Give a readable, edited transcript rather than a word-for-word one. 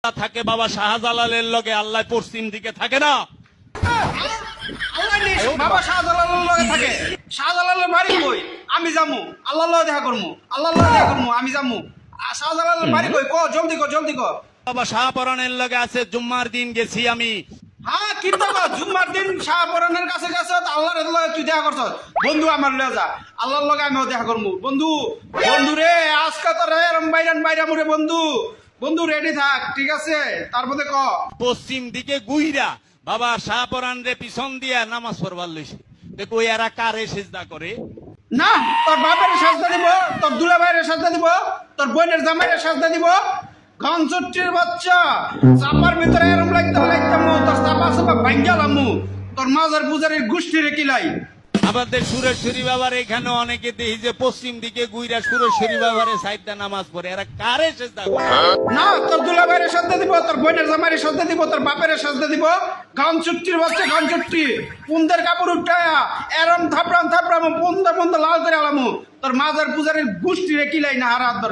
থাকে বাবা শাহজালালের লগে, আল্লাহ পশ্চিম দিকে থাকে না। বাবা শাহজালালের লগে থাকে। শাহজালালের বাড়ি কই? আমি যামু, আল্লাহর লগে দেখা করমু, আল্লাহর লগে দেখা করমু, আমি যামু। শাহজালালের বাড়ি কই? ক জলদি ক, জলদি ক। বাবা শাহপরানের লগে আছে, জুম্মার দিন গেছি আমি। হ্যাঁ কিন্তু জুম্মার দিন শাহপরানের কাছে গেছ, আল্লাহর লগে তুই দেখা করছ। বন্ধু আমার লয়ে যা, আল্লাহর লগে আমিও দেখা করমু। বন্ধু, বন্ধু রে, আজকে তো রে বাইরাম রে বন্ধু। বন্ধু রেডি থাক, ঠিক আছে? তারপরে ক। পশ্চিম দিকে গুইরা বাবা শাহপরান রে পিছন দিয়া নামাজ পড়বার লইছে। দেখো এরা কারে সিজদা করে? না, তোর বাপের সাজদা দিব, তোর দুলাভাইয়ের সাজদা দিব, তোর বোনের জামাইয়ের সাজদা দিব। ঘনচট্টির বাচ্চা চাপার ভিতরে এরম লাগতামু, তোর চাপা ভাঙ্গালামু, তোর মাজার পূজারের গোষ্ঠীরে কিলাই। আমাদের সুরেশ্বরী বাবার এখানে অনেকে দেখি যে পশ্চিম দিকে গুইরা সুরেশ্বরী বাবারে সাইডটা নামাজ পড়ে। এরা কারে সিজদা করে? না, তোর দুলাভাইয়ের সাজদা দিব, তোর বোনের জামাইয়ের সাজদা দিব, তোর বাপের সাজদা দিব। ঘনচট্টির বাচ্চা, ঘনচট্টি পুন্দের কাপড় উঠায়া এরম থাপড়াম পুন্দা লাল করে আলামু, তোর মাজার পূজারের গোষ্ঠীরে কিলাই না হারাত।